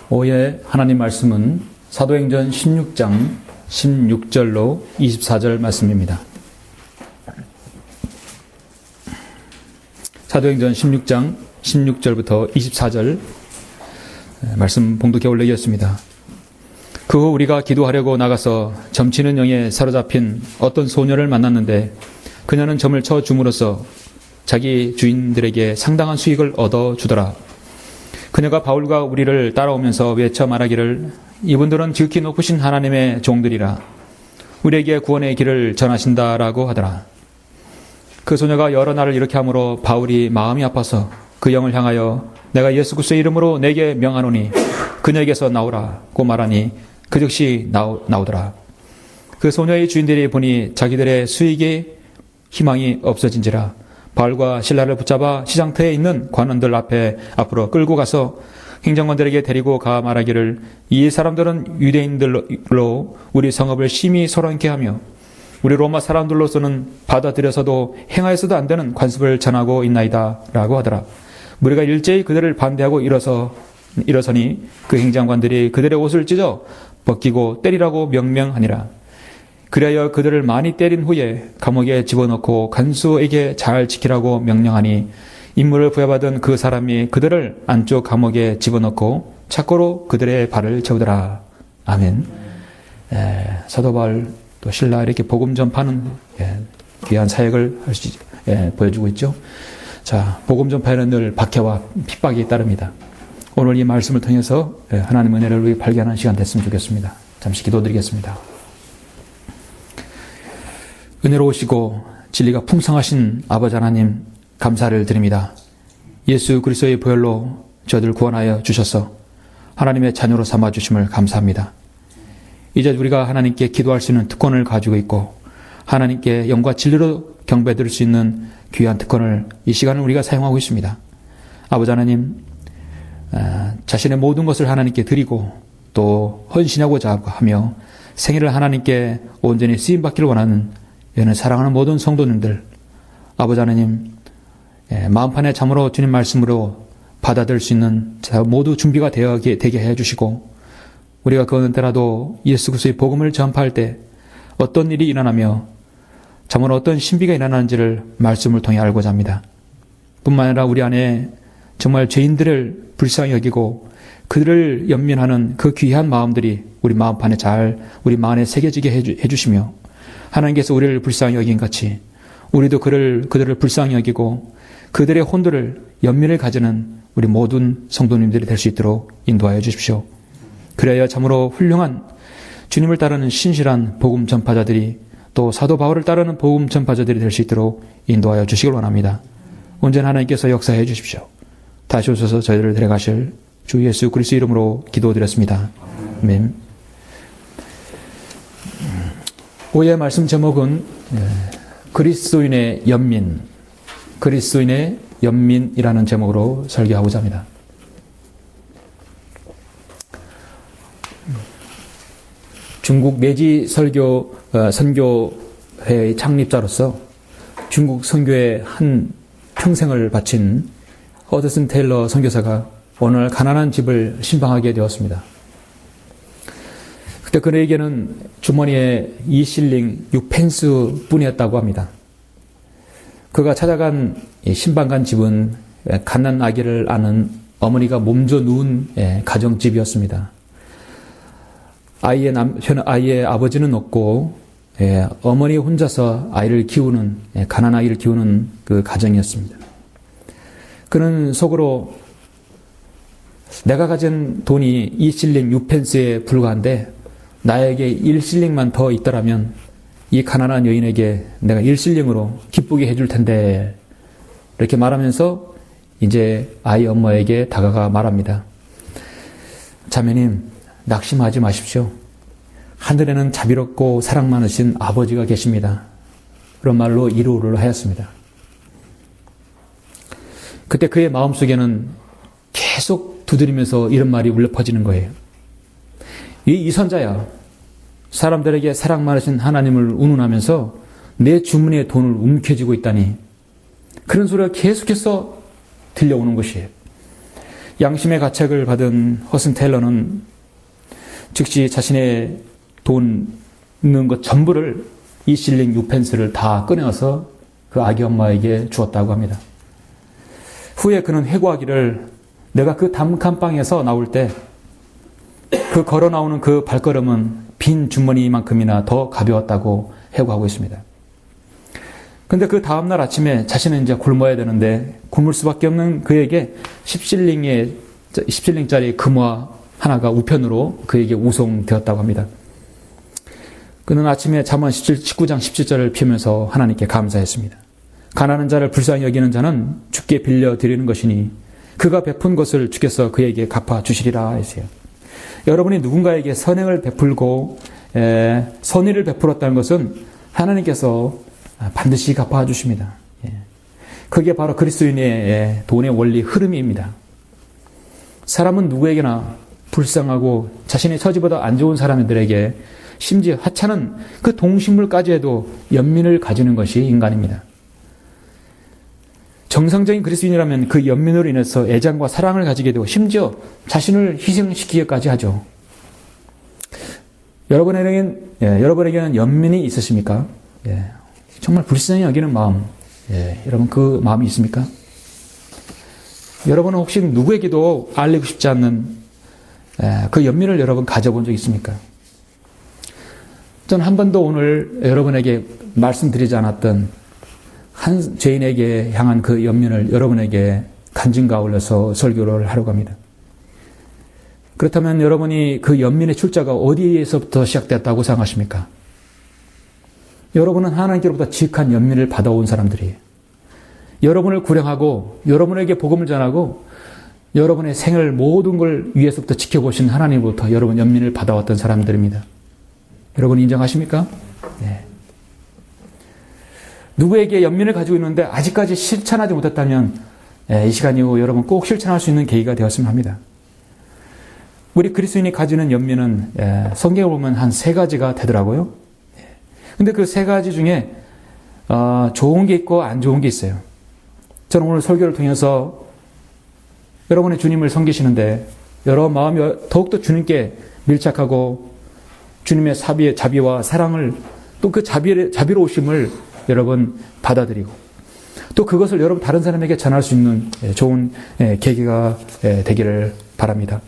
오후에 하나님 말씀은 사도행전 16장 16절로 24절 말씀입니다. 사도행전 16장 16절부터 24절 말씀 봉독해 올리겠습니다. 그 후 우리가 기도하려고 나가서 점치는 영에 사로잡힌 어떤 소녀를 만났는데 그녀는 점을 쳐 줌으로써 자기 주인들에게 상당한 수익을 얻어주더라. 그녀가 바울과 우리를 따라오면서 외쳐 말하기를 이분들은 지극히 높으신 하나님의 종들이라 우리에게 구원의 길을 전하신다라고 하더라. 그 소녀가 여러 날을 이렇게 하므로 바울이 마음이 아파서 그 영을 향하여 내가 예수 그리스도의 이름으로 내게 명하노니 그녀에게서 나오라고 말하니 그 즉시 나오더라. 그 소녀의 주인들이 보니 자기들의 수익의 희망이 없어진지라 바울과 실라를 붙잡아 시장터에 있는 관원들 앞으로 끌고 가서 행정관들에게 데리고 가 말하기를 이 사람들은 유대인들로 우리 성읍을 심히 소란케 하며 우리 로마 사람들로서는 받아들여서도 행하여서도 안 되는 관습을 전하고 있나이다 라고 하더라. 무리가 일제히 그들을 반대하고 일어서니 그 행정관들이 그들의 옷을 찢어 벗기고 때리라고 명령하니라. 그리하여 그들을 많이 때린 후에 감옥에 집어넣고 간수에게 잘 지키라고 명령하니 임무를 부여받은 그 사람이 그들을 안쪽 감옥에 집어넣고 착고로 그들의 발을 채우더라. 아멘. 사도 바울 또 신라 이렇게 복음 전파는 귀한 사역을 보여주고 있죠. 자, 복음 전파에는 늘 박해와 핍박이 따릅니다. 오늘 이 말씀을 통해서 하나님의 은혜를 발견하는 시간 됐으면 좋겠습니다. 잠시 기도드리겠습니다. 은혜로우시고 진리가 풍성하신 아버지 하나님 감사를 드립니다. 예수 그리스도의 보혈로 저희들 구원하여 주셔서 하나님의 자녀로 삼아주심을 감사합니다. 이제 우리가 하나님께 기도할 수 있는 특권을 가지고 있고 하나님께 영과 진리로 경배드릴 수 있는 귀한 특권을 이 시간을 우리가 사용하고 있습니다. 아버지 하나님 자신의 모든 것을 하나님께 드리고 또 헌신하고자 하며 생애를 하나님께 온전히 쓰임받기를 원하는 여는 사랑하는 모든 성도님들 아버지 하나님 마음판에 참으로 주님 말씀으로 받아들일 수 있는 모두 준비가 되게 해주시고 우리가 그 어느 때라도 예수 그리스도의 복음을 전파할 때 어떤 일이 일어나며 참으로 어떤 신비가 일어나는지를 말씀을 통해 알고자 합니다. 뿐만 아니라 우리 안에 정말 죄인들을 불쌍히 여기고 그들을 연민하는 그 귀한 마음들이 우리 마음판에 우리 마음에 새겨지게 해주시며 하나님께서 우리를 불쌍히 여긴 같이 우리도 그들을 불쌍히 여기고 그들의 혼들을 연민을 가지는 우리 모든 성도님들이 될 수 있도록 인도하여 주십시오. 그래야 참으로 훌륭한 주님을 따르는 신실한 복음 전파자들이 또 사도 바울을 따르는 복음 전파자들이 될 수 있도록 인도하여 주시길 원합니다. 언제나 하나님께서 역사해 주십시오. 다시 오셔서 저희를 데려가실 주 예수 그리스도 이름으로 기도드렸습니다. 아멘. 오후의 말씀 제목은 그리스도인의 연민이라는 제목으로 설교하고자 합니다. 중국 매지 선교회의 창립자로서 중국 선교에 한 평생을 바친 허드슨 테일러 선교사가 어느 날 가난한 집을 신방하게 되었습니다. 그때 그에게는 주머니에 2실링 6펜스 뿐이었다고 합니다. 그가 찾아간 신방간 집은 갓난 아기를 안은 어머니가 몸져 누운 가정집이었습니다. 아이의 아버지는 없고 어머니 혼자서 가난 아이를 키우는 그 가정이었습니다. 그는 속으로 내가 가진 돈이 2실링 6펜스에 불과한데 나에게 1실링만 더 있더라면 이 가난한 여인에게 내가 1실링으로 기쁘게 해줄 텐데 이렇게 말하면서 이제 아이 엄마에게 다가가 말합니다. 자매님 낙심하지 마십시오. 하늘에는 자비롭고 사랑 많으신 아버지가 계십니다. 그런 말로 위로를 하였습니다. 그때 그의 마음속에는 계속 두드리면서 이런 말이 울려 퍼지는 거예요. 이 선자야, 사람들에게 사랑 많으신 하나님을 운운하면서 내 주머니에 돈을 움켜쥐고 있다니 그런 소리가 계속해서 들려오는 것이에요. 양심의 가책을 받은 허슨 테일러는 즉시 자신의 돈 있는 것 전부를 2실링 6펜스를 다 꺼내어서 그 아기 엄마에게 주었다고 합니다. 후에 그는 회고하기를 내가 그 단칸방에서 나올 때 그 걸어 나오는 그 발걸음은 빈 주머니만큼이나 더 가벼웠다고 회고하고 있습니다. 근데 그 다음날 아침에 자신은 이제 굶어야 되는데 굶을 수밖에 없는 그에게 10실링짜리 금화 하나가 우편으로 그에게 우송되었다고 합니다. 그는 아침에 잠언 19장 17절을 피우면서 하나님께 감사했습니다. 가난한 자를 불쌍히 여기는 자는 주께 빌려드리는 것이니 그가 베푼 것을 주께서 그에게 갚아주시리라 했어요. 여러분이 누군가에게 선행을 베풀고 선의를 베풀었다는 것은 하나님께서 반드시 갚아주십니다. 그게 바로 그리스도인의 돈의 원리 흐름입니다. 사람은 누구에게나 불쌍하고 자신의 처지보다 안 좋은 사람들에게 심지어 하찮은 그 동식물까지 해도 연민을 가지는 것이 인간입니다. 정상적인 그리스도인이라면 그 연민으로 인해서 애정과 사랑을 가지게 되고 심지어 자신을 희생시키기까지 하죠. 여러분에게는 연민이 있으십니까? 정말 불쌍히 여기는 마음, 여러분 그 마음이 있습니까? 여러분은 혹시 누구에게도 알리고 싶지 않는 그 연민을 여러분 가져본 적 있습니까? 저는 한 번도 오늘 여러분에게 말씀드리지 않았던 한 죄인에게 향한 그 연민을 여러분에게 간증과 올려서 설교를 하려고 합니다. 그렇다면 여러분이 그 연민의 출자가 어디에서부터 시작됐다고 생각하십니까? 여러분은 하나님께로부터 지극한 연민을 받아온 사람들이에요. 여러분을 구령하고 여러분에게 복음을 전하고 여러분의 생을 모든 걸 위에서부터 지켜보신 하나님으로부터 여러분 연민을 받아왔던 사람들입니다. 여러분 인정하십니까? 네. 누구에게 연민을 가지고 있는데 아직까지 실천하지 못했다면 이 시간 이후 여러분 꼭 실천할 수 있는 계기가 되었으면 합니다. 우리 그리스도인이 가지는 연민은 성경을 보면 한 3가지가 되더라고요. 근데 그 3가지 중에 좋은 게 있고 안 좋은 게 있어요. 저는 오늘 설교를 통해서 여러분의 주님을 섬기시는데 여러분 마음이 더욱더 주님께 밀착하고 주님의 자비와 사랑을 또 그 자비로우심을 여러분 받아들이고 또 그것을 여러분 다른 사람에게 전할 수 있는 좋은 계기가 되기를 바랍니다.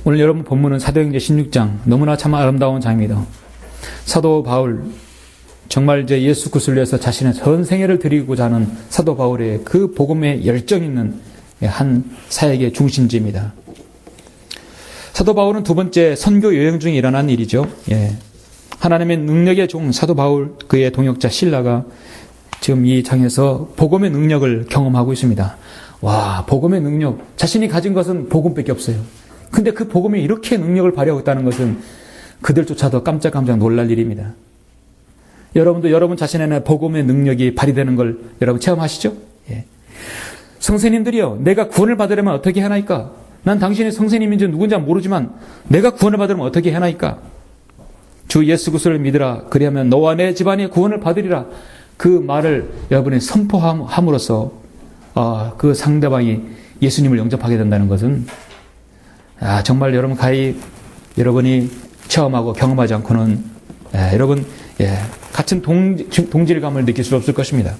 오늘 여러분 본문은 사도행전 16장 너무나 참 아름다운 장입니다. 사도 바울 정말 이제 예수 그리스도를 위해서 자신의 전 생애를 드리고자 하는 사도 바울의 그 복음에 열정 있는 한 사역의 중심지입니다. 사도 바울은 2번째 선교 여행 중에 일어난 일이죠. 하나님의 능력의 종 사도 바울 그의 동역자 실라가 지금 이 장에서 복음의 능력을 경험하고 있습니다. 와, 복음의 능력. 자신이 가진 것은 복음밖에 없어요. 근데 그 복음이 이렇게 능력을 발휘하고 있다는 것은 그들조차도 깜짝깜짝 놀랄 일입니다. 여러분도 여러분 자신의 복음의 능력이 발휘되는 걸 여러분 체험하시죠? 성세님들이요, 내가 구원을 받으려면 어떻게 하나이까? 난 당신이 성세님인지 누군지 모르지만 내가 구원을 받으려면 어떻게 하나이까? 주 예수 그리스도를 믿으라. 그리하면 너와 내 집안이 구원을 받으리라. 그 말을 여러분이 선포함으로써 그 상대방이 예수님을 영접하게 된다는 것은 정말 여러분 여러분이 체험하고 경험하지 않고는 여러분 같은 동질감을 느낄 수 없을 것입니다.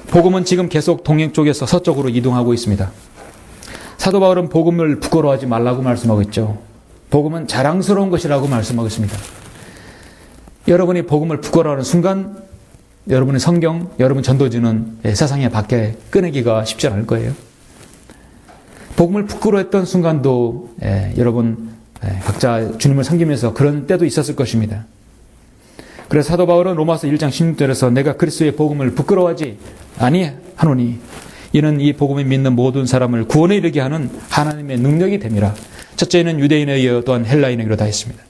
복음은 지금 계속 동행 쪽에서 서쪽으로 이동하고 있습니다. 사도 바울은 복음을 부끄러워하지 말라고 말씀하고 있죠. 복음은 자랑스러운 것이라고 말씀하고 있습니다. 여러분이 복음을 부끄러워하는 순간 여러분의 성경, 여러분 전도지는 세상에 밖에 꺼내기가 쉽지 않을 거예요. 복음을 부끄러워했던 순간도 여러분 각자 주님을 섬기면서 그런 때도 있었을 것입니다. 그래서 사도 바울은 로마서 1장 16절에서 내가 그리스도의 복음을 부끄러워하지 아니하노니 이는 이 복음을 믿는 모든 사람을 구원에 이르게 하는 하나님의 능력이 됨이라. 첫째는 유대인에 의하여 또한 헬라인에게로 다 했습니다.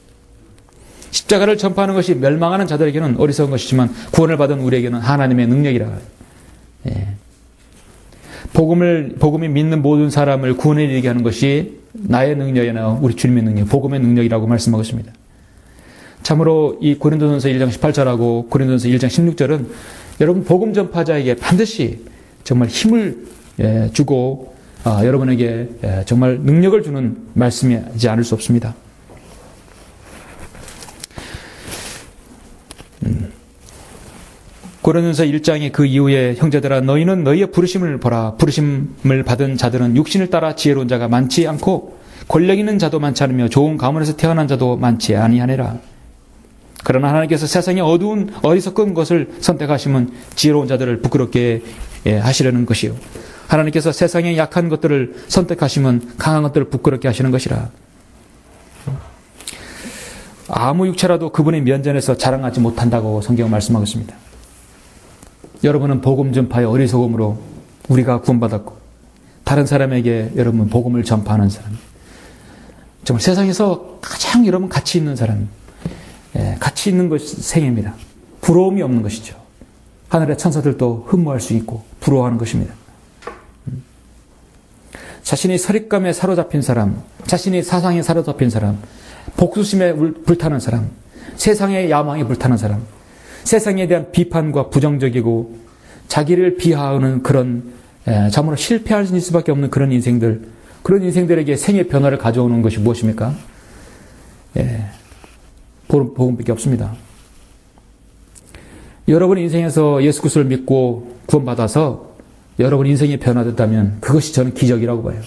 십자가를 전파하는 것이 멸망하는 자들에게는 어리석은 것이지만 구원을 받은 우리에게는 하나님의 능력이라. 복음이 믿는 모든 사람을 구원에 이르게 하는 것이 나의 능력이 아니라 우리 주님의 능력, 복음의 능력이라고 말씀하고 있습니다. 참으로 이 고린도전서 1장 18절하고 고린도전서 1장 16절은 여러분 복음 전파자에게 반드시 정말 힘을 주고 여러분에게 정말 능력을 주는 말씀이지 않을 수 없습니다. 고린도전서 1장의 그 이후에 형제들아 너희는 너희의 부르심을 보라. 부르심을 받은 자들은 육신을 따라 지혜로운 자가 많지 않고 권력 있는 자도 많지 않으며 좋은 가문에서 태어난 자도 많지 아니하니라. 그러나 하나님께서 세상의 어두운 어리석은 것을 선택하시면 지혜로운 자들을 부끄럽게 하시려는 것이요. 하나님께서 세상의 약한 것들을 선택하시면 강한 것들을 부끄럽게 하시는 것이라. 아무 육체라도 그분의 면전에서 자랑하지 못한다고 성경은 말씀하고 있습니다. 여러분은 복음 전파의 어리석음으로 우리가 구원받았고 다른 사람에게 여러분 복음을 전파하는 사람, 정말 세상에서 가장 여러분 가치 있는 사람, 가치 있는 것이 생입니다. 부러움이 없는 것이죠. 하늘의 천사들도 흠모할 수 있고 부러워하는 것입니다. 자신의 서립감에 사로잡힌 사람, 자신의 사상에 사로잡힌 사람, 복수심에 불타는 사람, 세상의 야망에 불타는 사람, 세상에 대한 비판과 부정적이고 자기를 비하하는 그런 참으로 실패할 수밖에 없는 그런 인생들, 그런 인생들에게 생의 변화를 가져오는 것이 무엇입니까? 복음밖에 없습니다. 여러분 인생에서 예수 그리스도를 믿고 구원받아서 여러분 인생이 변화됐다면 그것이 저는 기적이라고 봐요.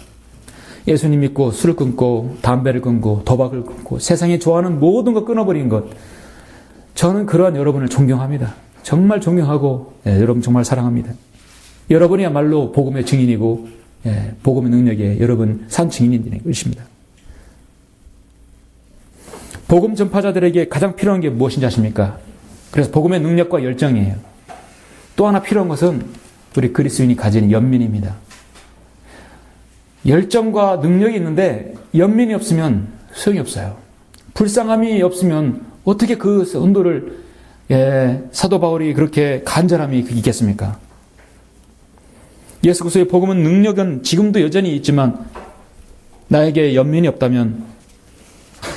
예수님 믿고 술을 끊고 담배를 끊고 도박을 끊고 세상에 좋아하는 모든 것 끊어버린 것, 저는 그러한 여러분을 존경합니다. 정말 존경하고 여러분 정말 사랑합니다. 여러분이야말로 복음의 증인이고 복음의 능력에 여러분 산 증인인 것입니다. 복음 전파자들에게 가장 필요한 게 무엇인지 아십니까? 그래서 복음의 능력과 열정이에요. 또 하나 필요한 것은 우리 그리스도인이 가진 연민입니다. 열정과 능력이 있는데 연민이 없으면 소용이 없어요. 불쌍함이 없으면 어떻게 그 온도를 사도 바울이 그렇게 간절함이 있겠습니까? 예수 그리스도의 복음은 능력은 지금도 여전히 있지만 나에게 연민이 없다면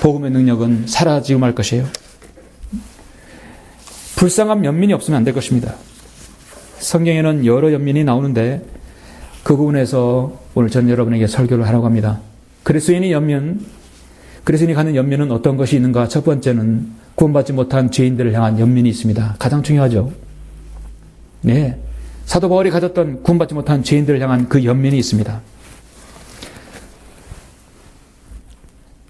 복음의 능력은 사라지고 말 것이에요. 불쌍한 연민이 없으면 안 될 것입니다. 성경에는 여러 연민이 나오는데 그 부분에서 오늘 저는 여러분에게 설교를 하려고 합니다. 그리스도인이 갖는 연민은 어떤 것이 있는가? 첫 번째는 구원받지 못한 죄인들을 향한 연민이 있습니다. 가장 중요하죠. 사도 바울이 가졌던 구원받지 못한 죄인들을 향한 그 연민이 있습니다.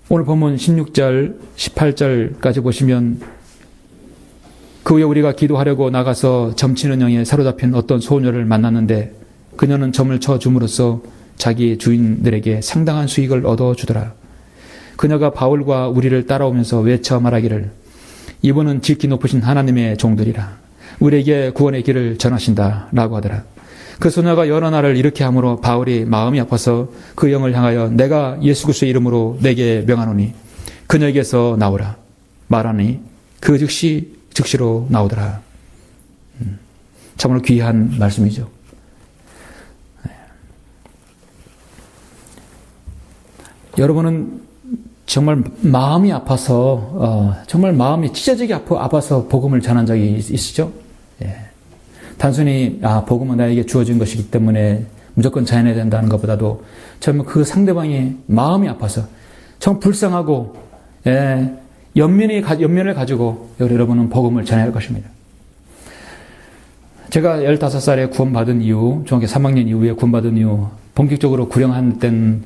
오늘 본문 16절, 18절까지 보시면 그 후에 우리가 기도하려고 나가서 점치는 영에 사로잡힌 어떤 소녀를 만났는데 그녀는 점을 쳐줌으로써 자기 주인들에게 상당한 수익을 얻어주더라. 그녀가 바울과 우리를 따라오면서 외쳐 말하기를 이분은 지극히 높으신 하나님의 종들이라. 우리에게 구원의 길을 전하신다 라고 하더라. 그 소녀가 여러 날을 이렇게 함으로 바울이 마음이 아파서 그 영을 향하여 내가 예수 그리스도의 이름으로 내게 명하노니 그녀에게서 나오라 말하니 그 즉시로 나오더라. 참으로 귀한 말씀이죠. 여러분은 정말 마음이 아파서 정말 마음이 찢어지게 아파서 복음을 전한 적이 있으시죠? 단순히 복음은 나에게 주어진 것이기 때문에 무조건 전해야 된다는 것보다도 정말 그 상대방이 마음이 아파서 정말 불쌍하고 연민을 가지고 여러분은 복음을 전해야 할 것입니다. 제가 15살에 구원받은 이후, 중학교 3학년 이후에 구원받은 이후 본격적으로 구령한 때는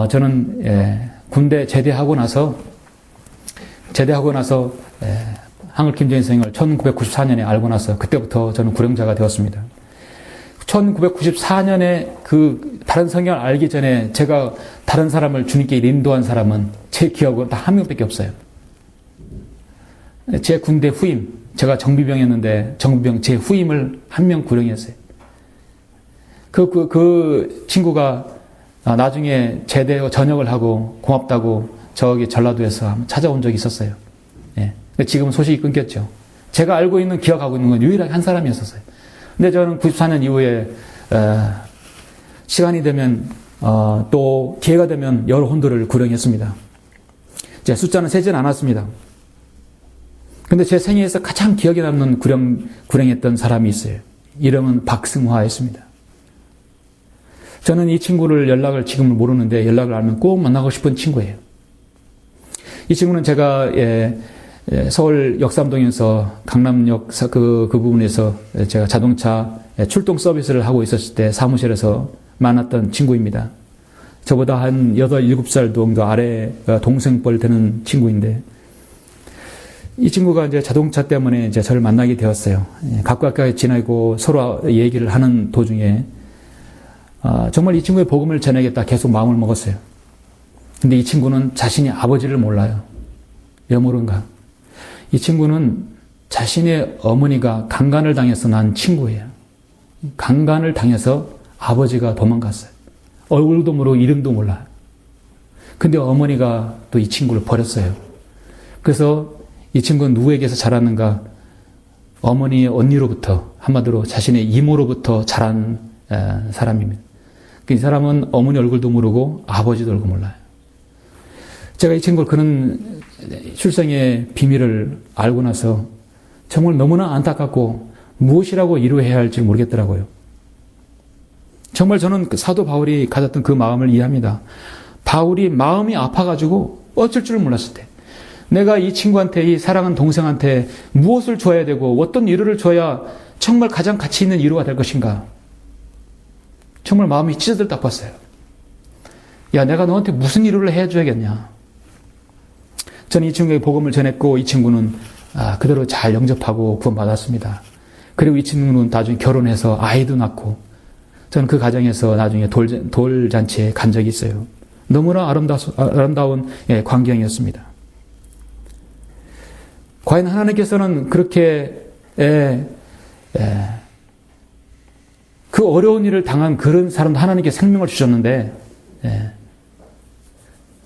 저는 군대 제대하고 나서 한글 김정일 선생을 1994년에 알고 나서 그때부터 저는 구령자가 되었습니다. 1994년에 그 다른 성경을 알기 전에 제가 다른 사람을 주님께 인도한 사람은 제 기억은 딱 한 명밖에 없어요. 제 군대 후임, 제가 정비병이었는데 정비병 제 후임을 한 명 구령했어요. 그 친구가 나중에 제대 전역을 하고 고맙다고 저기 전라도에서 한번 찾아온 적이 있었어요. 지금은 소식이 끊겼죠. 제가 알고 있는, 기억하고 있는 건 유일하게 한 사람이었어요. 근데 저는 94년 이후에 시간이 되면 또 기회가 되면 여러 혼도를 구령했습니다. 제 숫자는 세지는 않았습니다. 근데 제 생애에서 가장 기억에 남는 구령했던 사람이 있어요. 이름은 박승화였습니다. 저는 이 친구를 연락을 지금은 모르는데 연락을 알면 꼭 만나고 싶은 친구예요. 이 친구는 제가 서울 역삼동에서 강남역 그 부분에서 제가 자동차 출동 서비스를 하고 있었을 때 사무실에서 만났던 친구입니다. 저보다 한 8, 7살 정도 아래 동생뻘 되는 친구인데 이 친구가 이제 자동차 때문에 이제 저를 만나게 되었어요. 가깝게 지내고 서로 얘기를 하는 도중에 정말 이 친구의 복음을 전하겠다 계속 마음을 먹었어요. 근데 이 친구는 자신이 아버지를 몰라요. 왜 모른가? 이 친구는 자신의 어머니가 강간을 당해서 난 친구예요. 강간을 당해서 아버지가 도망갔어요. 얼굴도 모르고 이름도 몰라요. 근데 어머니가 또 이 친구를 버렸어요. 그래서 이 친구는 누구에게서 자랐는가? 어머니의 언니로부터, 한마디로 자신의 이모로부터 자란 사람입니다. 이 사람은 어머니 얼굴도 모르고 아버지도 얼굴 몰라요. 제가 이 친구를 그런 출생의 비밀을 알고 나서 정말 너무나 안타깝고 무엇이라고 위로해야 할지 모르겠더라고요. 정말 저는 사도 바울이 가졌던 그 마음을 이해합니다. 바울이 마음이 아파가지고 어쩔 줄 몰랐을 때 내가 이 친구한테, 이 사랑하는 동생한테 무엇을 줘야 되고 어떤 위로를 줘야 정말 가장 가치 있는 위로가 될 것인가. 정말 마음이 찢어들다 아팠어요. 야, 내가 너한테 무슨 위로를 해줘야겠냐. 저는 이 친구에게 복음을 전했고 이 친구는 그대로 잘 영접하고 구원받았습니다. 그리고 이 친구는 나중에 결혼해서 아이도 낳고 저는 그 가정에서 나중에 돌잔치에 간 적이 있어요. 너무나 아름다운 광경이었습니다. 과연 하나님께서는 그렇게 그 어려운 일을 당한 그런 사람도 하나님께 생명을 주셨는데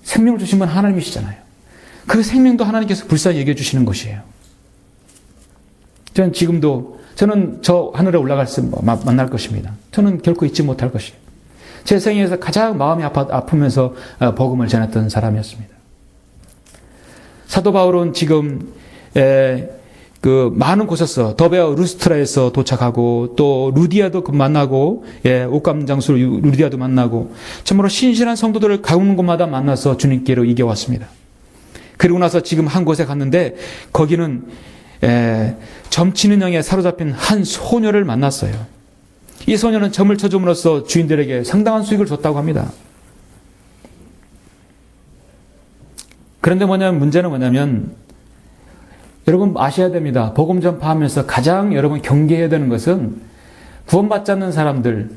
생명을 주신 분 하나님이시잖아요. 그 생명도 하나님께서 불쌍히 여겨 주시는 것이에요. 저는 저 하늘에 올라갈 때 만날 것입니다. 저는 결코 잊지 못할 것이에요. 제 생애에서 가장 마음이 아프면서 복음을 전했던 사람이었습니다. 사도 바울은 지금 그 많은 곳에서 더베와 루스트라에서 도착하고 또 루디아도 만나고 옷감 장수 루디아도 만나고 참으로 신실한 성도들을 가는 곳마다 만나서 주님께로 이겨왔습니다. 그리고 나서 지금 한 곳에 갔는데 거기는 점치는 영에 사로잡힌 한 소녀를 만났어요. 이 소녀는 점을 쳐줌으로써 주인들에게 상당한 수익을 줬다고 합니다. 그런데 문제는 뭐냐면 여러분 아셔야 됩니다. 복음 전파하면서 가장 여러분 경계해야 되는 것은 구원받지 않는 사람들,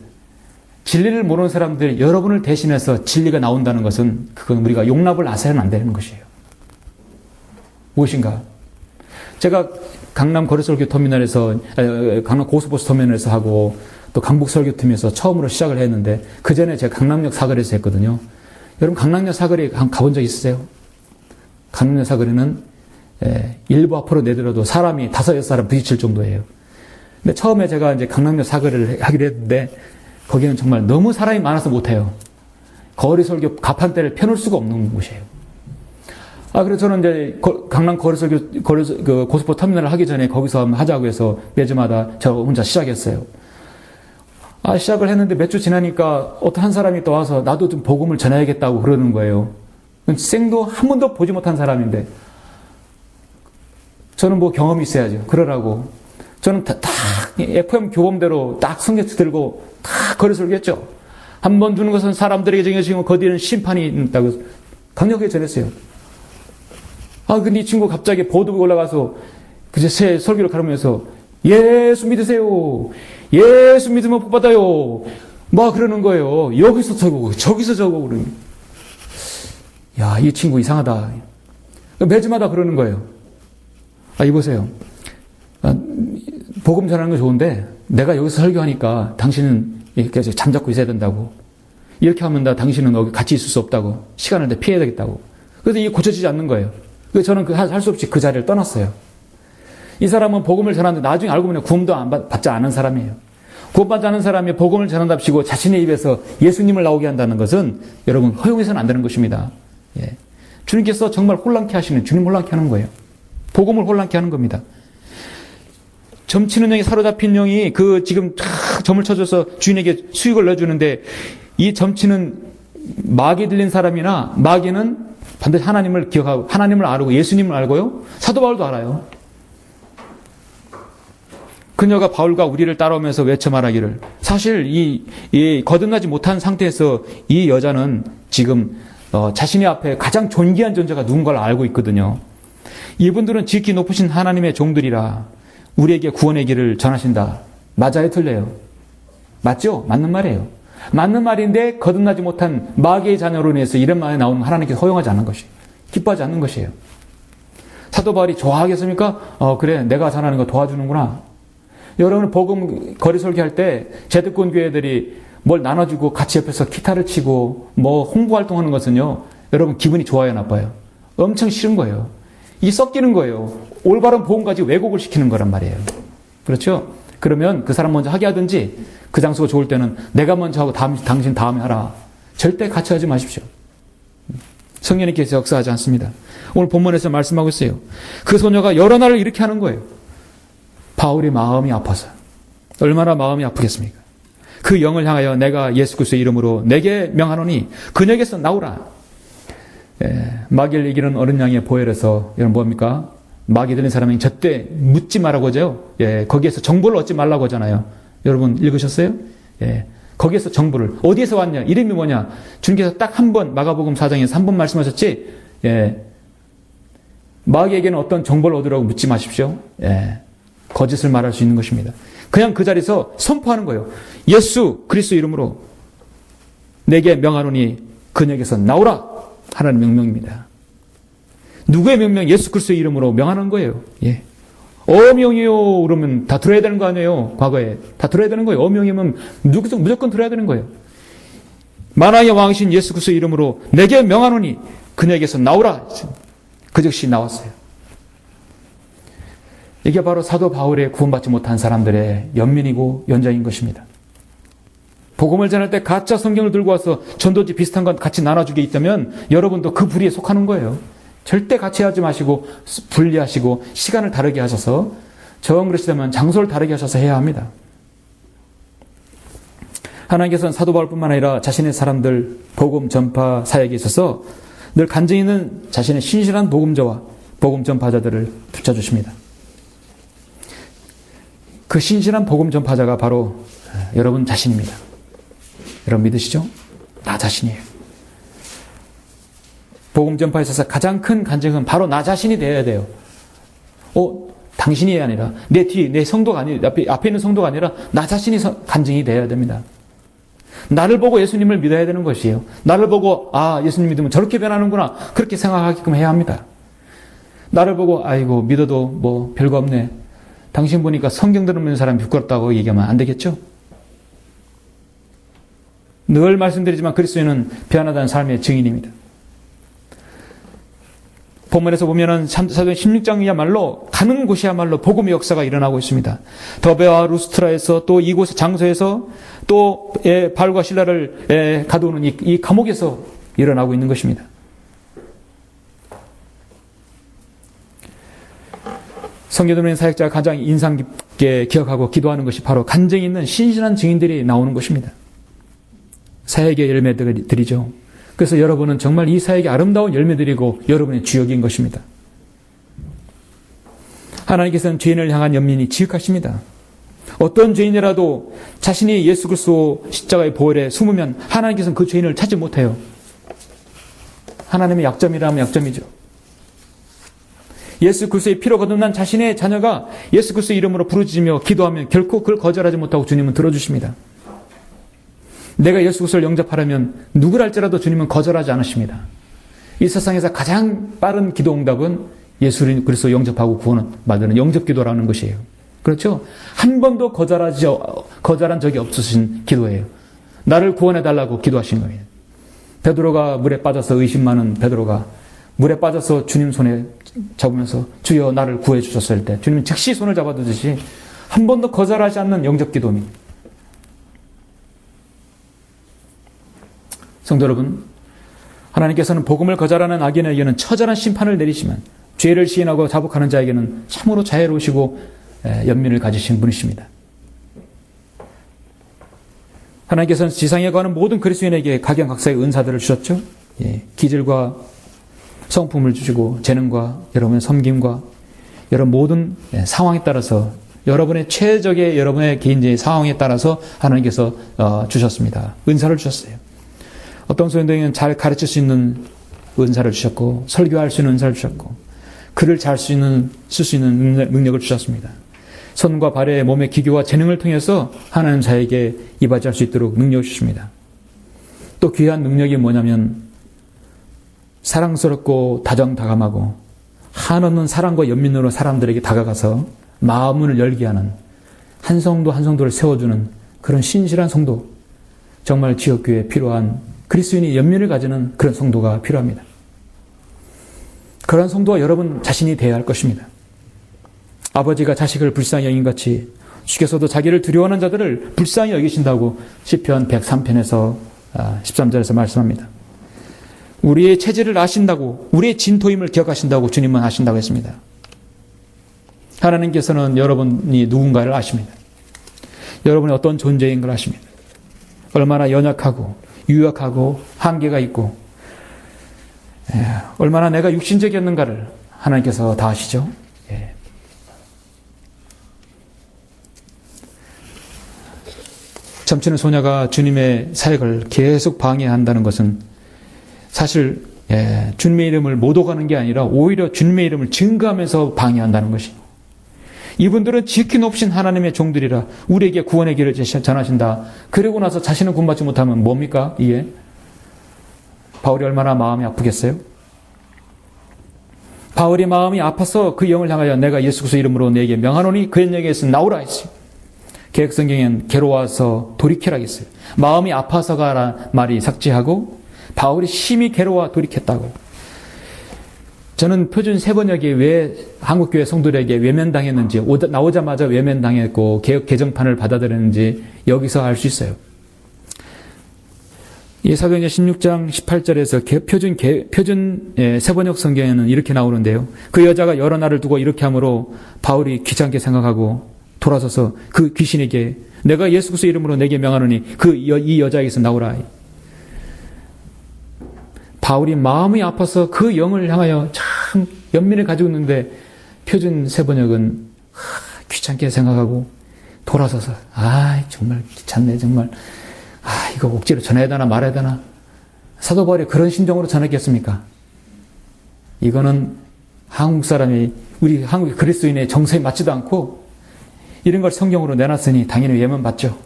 진리를 모르는 사람들 여러분을 대신해서 진리가 나온다는 것은 그건 우리가 용납을 하서는 안 되는 것이에요. 무엇인가? 제가 강남 거리설교터미널에서 강남 고속버스 터미널에서 하고 또 강북설교팀에서 처음으로 시작을 했는데 그 전에 제가 강남역 사거리에서 했거든요. 여러분 강남역 사거리에 가본 적 있으세요? 강남역 사거리는 일부 앞으로 내더라도 사람이 5, 6사람 부딪힐 정도예요. 근데 처음에 제가 이제 강남역 사거리를 하기로 했는데 거기는 정말 너무 사람이 많아서 못해요. 거리설교 가판대를 펴놓을 수가 없는 곳이에요. 그래서 저는 이제 강남 거리설교 고속버스 터미널을 하기 전에 거기서 한번 하자고 해서 매주마다 저 혼자 시작했어요. 시작을 했는데 몇 주 지나니까 어떤 한 사람이 또 와서 나도 좀 복음을 전해야겠다고 그러는 거예요. 생도 한 번도 보지 못한 사람인데 저는 뭐 경험이 있어야죠. 그러라고. 저는 딱 FM 교범대로 딱 성경책 들고 다 거리설교했죠. 한 번 두는 것은 사람들에게 정해지고 그 뒤에는 심판이 있다고 강력하게 전했어요. 근데 이 친구 갑자기 보도국에 올라가서 그제 새 설교를 가르면서 예수 믿으세요. 예수 믿으면 복 받아요. 막 그러는 거예요. 여기서 저거 저기서 저거 그러니. 야, 이 친구 이상하다. 매주마다 그러는 거예요. 이보세요. 복음 전하는 거 좋은데 내가 여기서 설교하니까 당신은 이렇게 잠잡고 있어야 된다고. 이렇게 하면 당신은 여기 같이 있을 수 없다고. 시간을 피해야 되겠다고. 그래서 이게 고쳐지지 않는 거예요. 그래서 저는 할 수 없이 그 자리를 떠났어요. 이 사람은 복음을 전하는데 나중에 알고 보면 구원도 받지 않은 사람이에요. 구원받지 않은 사람이 복음을 전한답시고 자신의 입에서 예수님을 나오게 한다는 것은 여러분 허용해서는 안 되는 것입니다. 주님께서 정말 혼란케 하시는, 주님 혼란케 하는 거예요. 복음을 혼란케 하는 겁니다. 점치는 영이 사로잡힌 영이 지금 점을 쳐줘서 주인에게 수익을 내주는데 이 점치는 마귀에 들린 사람이나 마귀는 반드시 하나님을 기억하고 하나님을 알고 예수님을 알고요. 사도 바울도 알아요. 그녀가 바울과 우리를 따라오면서 외쳐 말하기를, 사실 이 거듭나지 못한 상태에서 이 여자는 지금 자신의 앞에 가장 존귀한 존재가 누군가를 알고 있거든요. 이분들은 지극히 높으신 하나님의 종들이라 우리에게 구원의 길을 전하신다. 맞아요, 틀려요? 맞죠? 맞는 말이에요. 맞는 말인데 거듭나지 못한 마귀의 자녀로 인해서 이런 말이 나오는 하나님께서 허용하지 않는 것이에요. 기뻐하지 않는 것이에요. 사도 바울이 좋아하겠습니까? 그래, 내가 전하는 거 도와주는구나. 여러분, 복음 거리 설교할 때 제득권 교회들이 뭘 나눠주고 같이 옆에서 기타를 치고 뭐 홍보 활동하는 것은요, 여러분 기분이 좋아요, 나빠요? 엄청 싫은 거예요. 이 섞이는 거예요. 올바른 복음까지 왜곡을 시키는 거란 말이에요. 그렇죠? 그러면 그 사람 먼저 하게 하든지, 그 장소가 좋을 때는 내가 먼저 하고 당신 다음에 하라. 절대 같이 하지 마십시오. 성령님께서 역사하지 않습니다. 오늘 본문에서 말씀하고 있어요. 그 소녀가 여러 날을 이렇게 하는 거예요. 바울이 마음이 아파서. 얼마나 마음이 아프겠습니까? 그 영을 향하여 내가 예수 그리스도의 이름으로 내게 명하노니 그녀에게서 나오라. 마귀를 이기는 어린 양의 보혈에서, 여러분 뭡니까? 마귀 들린 사람이 절대 묻지 말라고 하죠. 거기에서 정보를 얻지 말라고 하잖아요. 여러분 읽으셨어요? 거기에서 정보를, 어디에서 왔냐, 이름이 뭐냐, 주님께서 딱 한 번 마가복음 4장에서 한 번 말씀하셨지. 마귀에게는 어떤 정보를 얻으라고 묻지 마십시오. 거짓을 말할 수 있는 것입니다. 그냥 그 자리에서 선포하는 거예요. 예수 그리스도 이름으로 내게 명하노니 그녀에게서 나오라. 하나님의 명령입니다. 누구의 명령? 예수 그리스도의 이름으로 명하는 거예요. 어명이요 그러면 다 들어야 되는 거 아니에요? 과거에 다 들어야 되는 거예요. 어명이면 무조건 들어야 되는 거예요. 만왕의 왕이신 예수 그리스도의 이름으로 내게 명하노니 그녀에게서 나오라. 그 즉시 나왔어요. 이게 바로 사도 바울의 구원받지 못한 사람들의 연민이고 연장인 것입니다. 복음을 전할 때 가짜 성경을 들고 와서 전도지 비슷한 건 같이 나눠주게 있다면 여러분도 그 부리에 속하는 거예요. 절대 같이 하지 마시고 분리하시고 시간을 다르게 하셔서, 정 그러시다면 장소를 다르게 하셔서 해야 합니다. 하나님께서는 사도 바울뿐만 아니라 자신의 사람들 복음 전파 사역에 있어서 늘 간증 있는 자신의 신실한 복음자와 복음 전파자들을 붙여주십니다. 그 신실한 복음 전파자가 바로 여러분 자신입니다. 여러분 믿으시죠? 나 자신이에요. 복음 전파에 있어서 가장 큰 간증은 바로 나 자신이 되어야 돼요. 당신이 아니라 내 뒤에 내 성도가 아니라 앞에 있는 성도가 아니라 나 자신이 간증이 되어야 됩니다. 나를 보고 예수님을 믿어야 되는 것이에요. 나를 보고 예수님 믿으면 저렇게 변하는구나, 그렇게 생각하게끔 해야 합니다. 나를 보고 아이고 믿어도 뭐 별거 없네, 당신 보니까 성경 들으면 사람이 부끄럽다고 얘기하면 안 되겠죠? 늘 말씀드리지만 그리스도인은 변화된 삶의 증인입니다. 본문에서 보면은 사도행 16장이야말로 가는 곳이야말로 복음의 역사가 일어나고 있습니다. 더베와 루스트라에서 또 이곳 장소에서 또 바울과 실라를 가두는 이 감옥에서 일어나고 있는 것입니다. 성경에 사역자가 가장 인상 깊게 기억하고 기도하는 것이 바로 간증이 있는 신실한 증인들이 나오는 것입니다. 사역의 열매들이죠. 그래서 여러분은 정말 이 사역의 아름다운 열매들이고 여러분의 주역인 것입니다. 하나님께서는 죄인을 향한 연민이 지극하십니다. 어떤 죄인이라도 자신이 예수 그리스도 십자가의 보혈에 숨으면 하나님께서는 그 죄인을 찾지 못해요. 하나님의 약점이라면 약점이죠. 예수 그리스도의 피로 거듭난 자신의 자녀가 예수 그리스도의 이름으로 부르짖으며 기도하면 결코 그걸 거절하지 못하고 주님은 들어주십니다. 내가 예수 그리스도를 영접하려면 누구를 할지라도 주님은 거절하지 않으십니다. 이 세상에서 가장 빠른 기도 응답은 예수 그리스도 영접하고 구원을 받는 영접 기도라는 것이에요. 그렇죠? 한 번도 거절한 적이 없으신 기도예요. 나를 구원해달라고 기도하신 거예요. 베드로가 물에 빠져서 의심 많은 베드로가 물에 빠져서 주님 손에 잡으면서 주여 나를 구해 주셨을 때 주님은 즉시 손을 잡아두듯이 한 번도 거절하지 않는 영접 기도입니다. 성도 여러분, 하나님께서는 복음을 거절하는 악인에게는 처절한 심판을 내리시면 죄를 시인하고 자복하는 자에게는 참으로 자애로우시고 연민을 가지신 분이십니다. 하나님께서는 지상에 거하는 모든 그리스도인에게 각양각사의 은사들을 주셨죠. 기질과 성품을 주시고 재능과 여러분의 섬김과 여러분 모든 상황에 따라서 여러분의 최적의 여러분의 개인적인 상황에 따라서 하나님께서 주셨습니다. 은사를 주셨어요. 어떤 소년들에게는 잘 가르칠 수 있는 은사를 주셨고 설교할 수 있는 은사를 주셨고 글을 잘 쓸 수 있는 능력을 주셨습니다. 손과 발의 몸의 기교와 재능을 통해서 하나님 자에게 이바지할 수 있도록 능력을 주십니다. 또 귀한 능력이 뭐냐면 사랑스럽고 다정다감하고 한없는 사랑과 연민으로 사람들에게 다가가서 마음을 열게 하는 한 성도 한 성도를 세워주는 그런 신실한 성도, 정말 지역교회에 필요한 그리스도인이 연민을 가지는 그런 성도가 필요합니다. 그런 성도와 여러분 자신이 되어야 할 것입니다. 아버지가 자식을 불쌍히 여긴같이 주께서도 자기를 두려워하는 자들을 불쌍히 여기신다고 시편 103편에서 13절에서 말씀합니다. 우리의 체질을 아신다고, 우리의 진토임을 기억하신다고 주님은 하신다고 했습니다. 하나님께서는 여러분이 누군가를 아십니다. 여러분이 어떤 존재인 걸 아십니다. 얼마나 연약하고 유약하고 한계가 있고 얼마나 내가 육신적이었는가를 하나님께서 다 아시죠. 점치는 소녀가 주님의 사역을 계속 방해한다는 것은 사실 주님의 이름을 못 오가는 게 아니라 오히려 주님의 이름을 증거하면서 방해한다는 것이. 이분들은 지키 높으신 하나님의 종들이라 우리에게 구원의 길을 전하신다. 그러고 나서 자신은 구원받지 못하면 뭡니까? 이게 바울이 얼마나 마음이 아프겠어요? 바울이 마음이 아파서 그 영을 향하여 내가 예수 그리스도 이름으로 내게 명하노니 그 영에게서 나오라 했어요. 개혁성경에는 괴로워서 돌이키라 했어요. 마음이 아파서가라는 말이 삭제하고 바울이 심히 괴로워 돌이켰다고. 저는 표준 세번역이 왜 한국교회 성도들에게 외면당했는지, 나오자마자 외면당했고 개혁 개정판을 받아들였는지 여기서 알 수 있어요. 이 사도행전 16장 18절에서 표준 세번역 성경에는 이렇게 나오는데요. 그 여자가 여러 날을 두고 이렇게 하므로 바울이 귀찮게 생각하고 돌아서서 그 귀신에게 내가 예수 그리스도 이름으로 내게 명하노니 이 여자에게서 나오라. 바울이 마음이 아파서 그 영을 향하여 참 연민을 가지고 있는데 표준 세번역은 귀찮게 생각하고 돌아서서 정말 귀찮네 정말. 이거 억지로 전해야 되나 말아야 되나. 사도 바울이 그런 심정으로 전했겠습니까? 이거는 한국 사람이 우리 한국 그리스도인의 정서에 맞지도 않고 이런 걸 성경으로 내놨으니 당연히 외면받죠.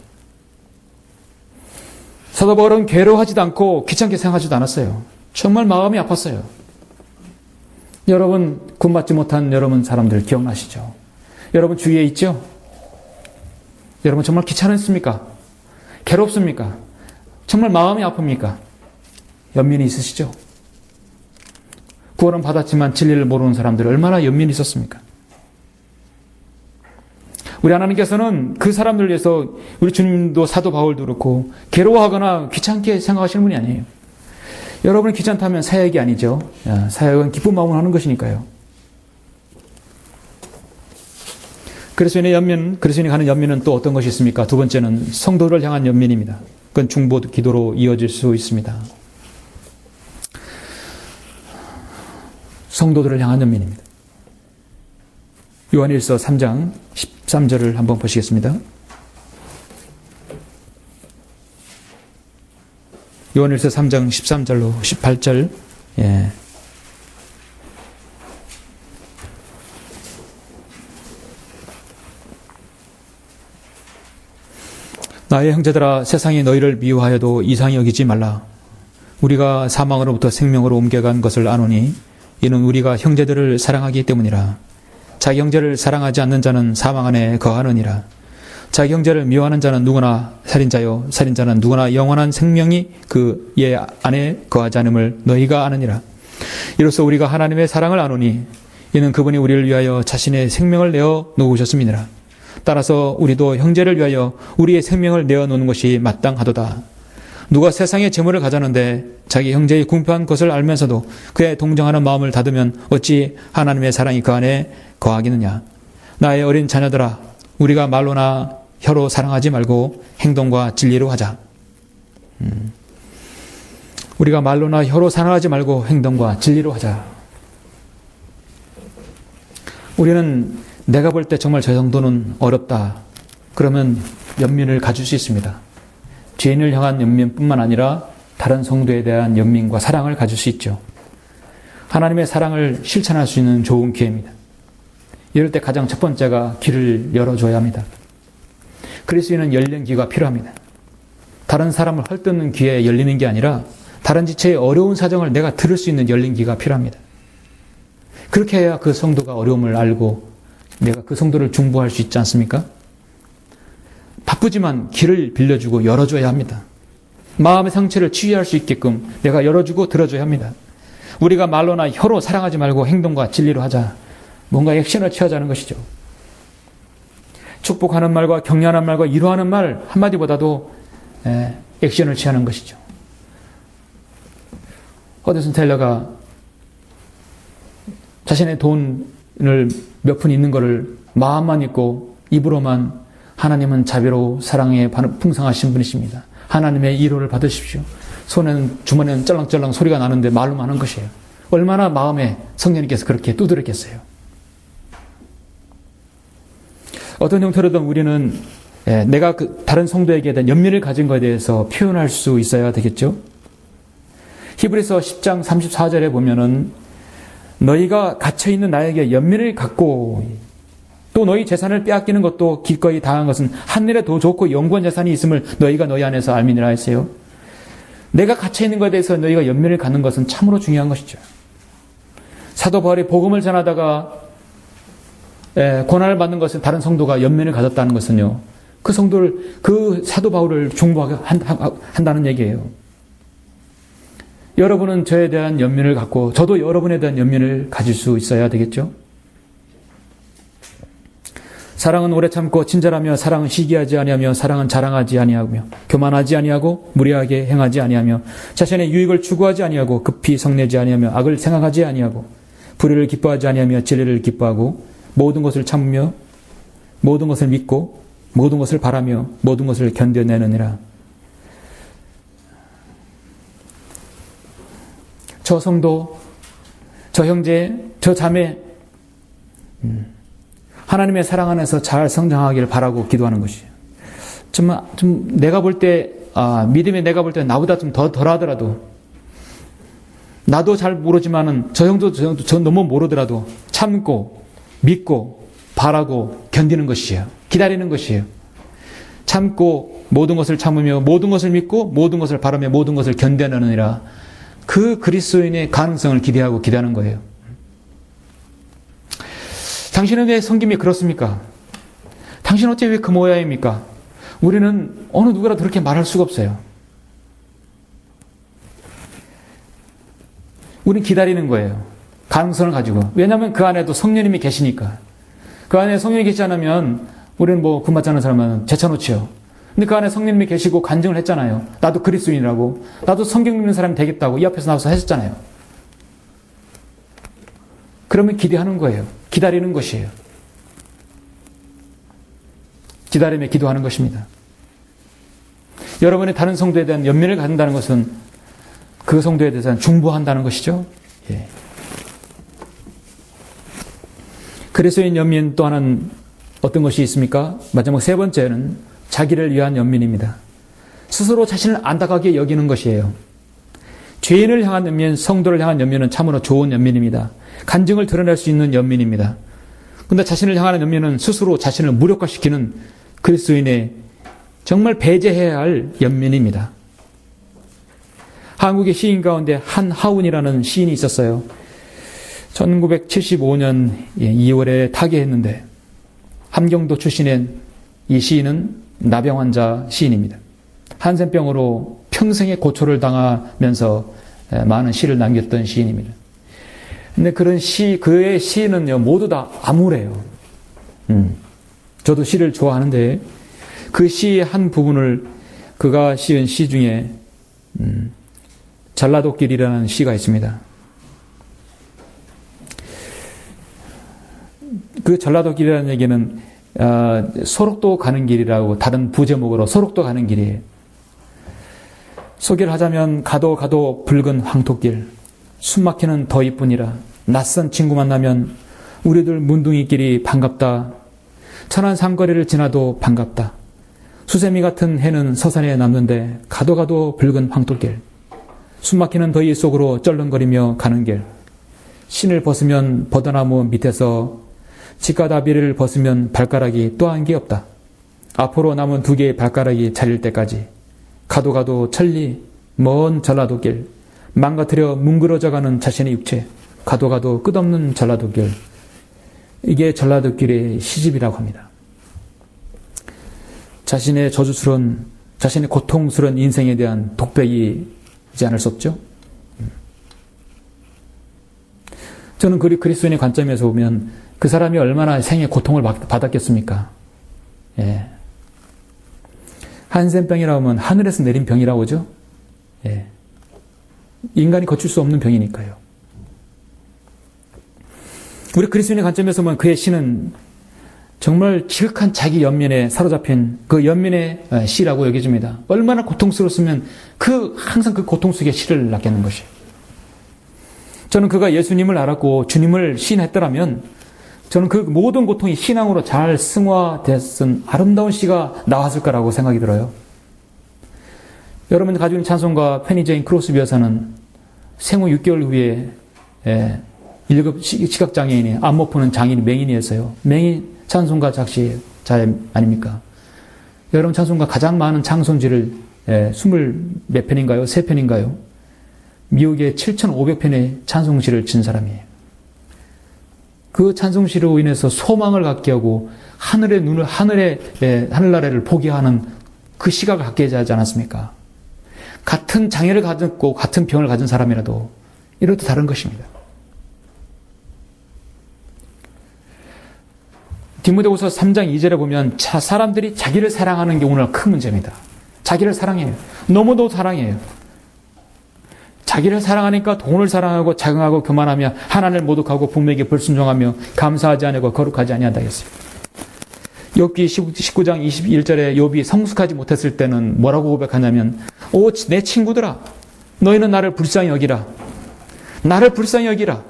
사도 바울은 괴로워하지도 않고 귀찮게 생각하지도 않았어요. 정말 마음이 아팠어요. 여러분 구원받지 못한 여러분 사람들 기억나시죠? 여러분 주위에 있죠? 여러분 정말 귀찮았습니까? 괴롭습니까? 정말 마음이 아픕니까? 연민이 있으시죠? 구원은 받았지만 진리를 모르는 사람들 얼마나 연민이 있었습니까? 우리 하나님께서는 그 사람들을 위해서 우리 주님도 사도 바울도 그렇고 괴로워하거나 귀찮게 생각하시는 분이 아니에요. 여러분이 귀찮다면 사역이 아니죠. 사역은 기쁜 마음으로 하는 것이니까요. 그리스도인이 가는 연민은 또 어떤 것이 있습니까? 두 번째는 성도를 향한 연민입니다. 그건 중보 기도로 이어질 수 있습니다. 성도들을 향한 연민입니다. 요한일서 3장 13절을 한번 보시겠습니다. 요한일서 3장 13절로 18절. 나의 형제들아 세상이 너희를 미워하여도 이상히 여기지 말라. 우리가 사망으로부터 생명으로 옮겨간 것을 아노니 이는 우리가 형제들을 사랑하기 때문이라. 자기 형제를 사랑하지 않는 자는 사망 안에 거하느니라. 자기 형제를 미워하는 자는 누구나 살인자요 살인자는 누구나 영원한 생명이 그의 안에 거하지 않음을 너희가 아느니라. 이로써 우리가 하나님의 사랑을 아노니 이는 그분이 우리를 위하여 자신의 생명을 내어 놓으셨음이니라. 따라서 우리도 형제를 위하여 우리의 생명을 내어 놓는 것이 마땅하도다. 누가 세상의 재물을 가졌는데 자기 형제의 궁핍한 것을 알면서도 그의 동정하는 마음을 닫으면 어찌 하나님의 사랑이 그 안에 거하겠느냐. 나의 어린 자녀들아 우리가 말로나 혀로 사랑하지 말고 행동과 진리로 하자. 우리가 말로나 혀로 사랑하지 말고 행동과 진리로 하자. 우리는 내가 볼 때 정말 저 정도는 어렵다. 그러면 연민을 가질 수 있습니다. 죄인을 향한 연민뿐만 아니라 다른 성도에 대한 연민과 사랑을 가질 수 있죠. 하나님의 사랑을 실천할 수 있는 좋은 기회입니다. 이럴 때 가장 첫 번째가 길을 열어줘야 합니다. 그리스도인은 열린 귀가 필요합니다. 다른 사람을 헐뜯는 귀에 열리는 게 아니라 다른 지체의 어려운 사정을 내가 들을 수 있는 열린 귀가 필요합니다. 그렇게 해야 그 성도가 어려움을 알고 내가 그 성도를 중보할 수 있지 않습니까? 바쁘지만 길을 빌려주고 열어줘야 합니다. 마음의 상처를 치유할 수 있게끔 내가 열어주고 들어줘야 합니다. 우리가 말로나 혀로 사랑하지 말고 행동과 진리로 하자. 뭔가 액션을 취하자는 것이죠. 축복하는 말과 격려하는 말과 위로하는 말 한마디보다도 액션을 취하는 것이죠. 허드슨 테일러가 자신의 돈을 몇 푼 있는 것을 마음만 있고 입으로만 하나님은 자비로 사랑에 풍성하신 분이십니다. 하나님의 위로를 받으십시오. 손에는 주머니는 쩔렁쩔렁 소리가 나는데 말로만 하는 것이에요. 얼마나 마음에 성령님께서 그렇게 두드렸겠어요. 어떤 형태로든 우리는 내가 다른 성도에게 대한 연민을 가진 것에 대해서 표현할 수 있어야 되겠죠. 히브리서 10장 34절에 보면은 너희가 갇혀있는 나에게 연민을 갖고 또 너희 재산을 빼앗기는 것도 기꺼이 당한 것은 하늘에 더 좋고 영구한 재산이 있음을 너희가 너희 안에서 알미니라 했어요. 내가 갇혀있는 것에 대해서 너희가 연민을 갖는 것은 참으로 중요한 것이죠. 사도 바울이 복음을 전하다가 고난을 받는 것은 다른 성도가 연민을 가졌다는 것은요. 그 성도를, 그 사도 바울을 중보하게 한다는 얘기예요. 여러분은 저에 대한 연민을 갖고 저도 여러분에 대한 연민을 가질 수 있어야 되겠죠. 사랑은 오래 참고 친절하며 사랑은 시기하지 아니하며 사랑은 자랑하지 아니하며 교만하지 아니하고 무리하게 행하지 아니하며 자신의 유익을 추구하지 아니하고 급히 성내지 아니하며 악을 생각하지 아니하고 불의를 기뻐하지 아니하며 진리를 기뻐하고 모든 것을 참으며 모든 것을 믿고 모든 것을 바라며 모든 것을 견뎌내느니라. 저 성도, 저 형제, 저 자매 하나님의 사랑 안에서 잘 성장하기를 바라고 기도하는 것이에요. 좀 내가 볼 때 믿음이 내가 볼 때 나보다 좀 덜하더라도 나도 잘 모르지만은 저 형도 저 너무 모르더라도 참고 믿고 바라고 견디는 것이에요. 기다리는 것이에요. 참고 모든 것을 참으며 모든 것을 믿고 모든 것을 바라며 모든 것을 견뎌내느니라. 그 그리스도인의 가능성을 기대하고 기대하는 거예요. 당신은 왜 섬김이 그렇습니까? 당신은 어째 왜 그 모양입니까? 우리는 어느 누구라도 그렇게 말할 수가 없어요. 우리는 기다리는 거예요. 가능성을 가지고. 왜냐하면 그 안에도 성령님이 계시니까. 그 안에 성령이 계시지 않으면 우리는 그 맞지 않는 사람은 제쳐놓지요. 근데 그 안에 성령님이 계시고 간증을 했잖아요. 나도 그리스도인이라고. 나도 성경 읽는 사람이 되겠다고 이 앞에서 나와서 했었잖아요. 그러면 기대하는 거예요. 기다리는 것이에요. 기다리며 기도하는 것입니다. 여러분이 다른 성도에 대한 연민을 갖는다는 것은 그 성도에 대해서 중보한다는 것이죠. 예. 그리스도인 연민 또 하나는 어떤 것이 있습니까? 마지막 세 번째는 자기를 위한 연민입니다. 스스로 자신을 안타깝게 여기는 것이에요. 죄인을 향한 연민, 성도를 향한 연민은 참으로 좋은 연민입니다. 간증을 드러낼 수 있는 연민입니다. 그런데 자신을 향하는 연민은 스스로 자신을 무력화시키는 그리스도인의 정말 배제해야 할 연민입니다. 한국의 시인 가운데 한하운이라는 시인이 있었어요. 1975년 2월에 타계했는데 함경도 출신의 이 시인은 나병 환자 시인입니다. 한센병으로 평생의 고초를 당하면서 많은 시를 남겼던 시인입니다. 근데 그의 시는요, 모두 다 암울해요. 저도 시를 좋아하는데, 그 시의 한 부분을 그가 시은 시 중에, 전라도길이라는 시가 있습니다. 그 전라도길이라는 얘기는, 소록도 가는 길이라고 다른 부제목으로 소록도 가는 길이에요. 소개를 하자면 가도 가도 붉은 황토길, 숨막히는 더위뿐이라 낯선 친구 만나면 우리들 문둥이끼리 반갑다. 천안 삼거리를 지나도 반갑다. 수세미 같은 해는 서산에 남는데 가도 가도 붉은 황토길, 숨막히는 더위 속으로 쩔렁거리며 가는 길, 신을 벗으면 버드나무 밑에서 치과다비를 벗으면 발가락이 또 한 개 없다. 앞으로 남은 2개의 발가락이 자릴 때까지 가도 가도 천리 먼 전라도 길, 망가뜨려 뭉그러져가는 자신의 육체, 가도 가도 끝없는 전라도 길. 이게 전라도 길의 시집이라고 합니다. 자신의 저주스러운, 자신의 고통스러운 인생에 대한 독백이지 않을 수 없죠. 저는 그리스도인의 관점에서 보면 그 사람이 얼마나 생의 고통을 받았겠습니까? 예. 한센병이라고 하면 하늘에서 내린 병이라고 하죠. 예. 인간이 거칠 수 없는 병이니까요. 우리 그리스도인의 관점에서 보면 그의 시는 정말 지극한 자기 연민에 사로잡힌 그 연민의 시라고 여겨집니다. 얼마나 고통스러웠으면 항상 그 고통 속에 시를 놨겠는 것이에요. 저는 그가 예수님을 알았고 주님을 신했더라면 저는 그 모든 고통이 신앙으로 잘 승화됐은 아름다운 시가 나왔을 거라고 생각이 들어요. 여러분 가지고 있는 찬송가 페니 제인 크로스비 여사는 생후 6개월 후에 1급 시각장애인이 안 못 푸는 장인이 맹인이었어요. 맹인 찬송가 작시 자 아닙니까? 여러분 찬송가 가장 많은 창송지를 20몇 편인가요? 3편인가요? 미국의 7,500편의 찬송시를 진 사람이에요. 그 찬송시로 인해서 소망을 갖게 하고 하늘나라를 포기하는 그 시각을 갖게 하지 않았습니까? 같은 장애를 가졌고 같은 병을 가진 사람이라도 이것도 다른 것입니다. 디모데후서 3장 2절에 보면 사람들이 자기를 사랑하는 게 오늘 큰 문제입니다. 자기를 사랑해요. 너무도 사랑해요. 자기를 사랑하니까 돈을 사랑하고 자긍하고 교만하며 하나님을 모독하고 부모에게 불순종하며 감사하지 않고 거룩하지 아니한다 했어요. 욥기 19장 21절에 욥이 성숙하지 못했을 때는 뭐라고 고백하냐면 오 내 친구들아 너희는 나를 불쌍히 여기라. 나를 불쌍히 여기라.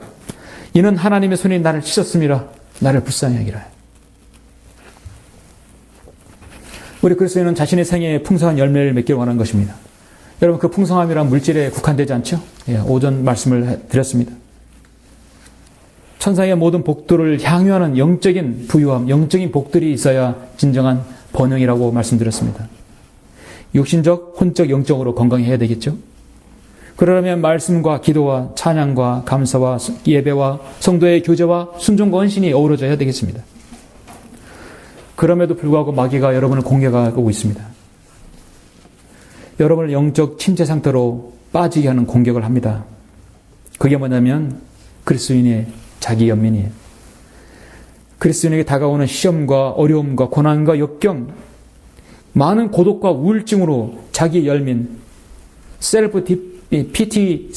이는 하나님의 손이 나를 치셨음이라. 나를 불쌍히 여기라. 우리 그리스도인은 자신의 생애에 풍성한 열매를 맺기를 원하는 것입니다. 여러분 그 풍성함이란 물질에 국한되지 않죠? 예, 오전 말씀을 드렸습니다. 천상의 모든 복들을 향유하는 영적인 부유함, 영적인 복들이 있어야 진정한 번영이라고 말씀드렸습니다. 육신적, 혼적, 영적으로 건강해야 되겠죠? 그러려면 말씀과 기도와 찬양과 감사와 예배와 성도의 교제와 순종과 헌신이 어우러져야 되겠습니다. 그럼에도 불구하고 마귀가 여러분을 공격하고 있습니다. 여러분을 영적 침체 상태로 빠지게 하는 공격을 합니다. 그게 뭐냐면 그리스도인의 자기 연민이에요. 그리스도인에게 다가오는 시험과 어려움과 고난과 역경, 많은 고독과 우울증으로 자기 연민, 셀프 PT,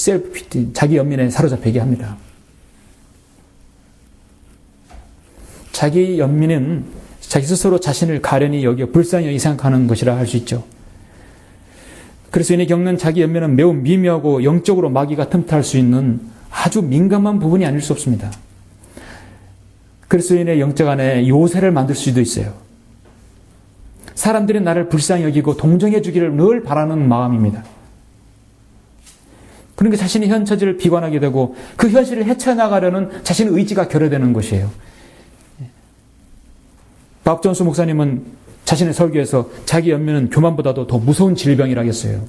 자기 연민에 사로잡히게 합니다. 자기 연민은 자기 스스로 자신을 가련히 여겨 불쌍히 여기 생각하는 것이라 할 수 있죠. 그리스도인이 겪는 자기 연민은 매우 미묘하고 영적으로 마귀가 틈탈 수 있는 아주 민감한 부분이 아닐 수 없습니다. 그리스도인의 영적 안에 요새를 만들 수도 있어요. 사람들이 나를 불쌍히 여기고 동정해 주기를 늘 바라는 마음입니다. 그러니까 자신의 현 처지를 비관하게 되고 그 현실을 헤쳐나가려는 자신의 의지가 결여되는 것이에요. 박전수 목사님은 자신의 설교에서 자기 연민은 교만보다도 더 무서운 질병이라고 했어요.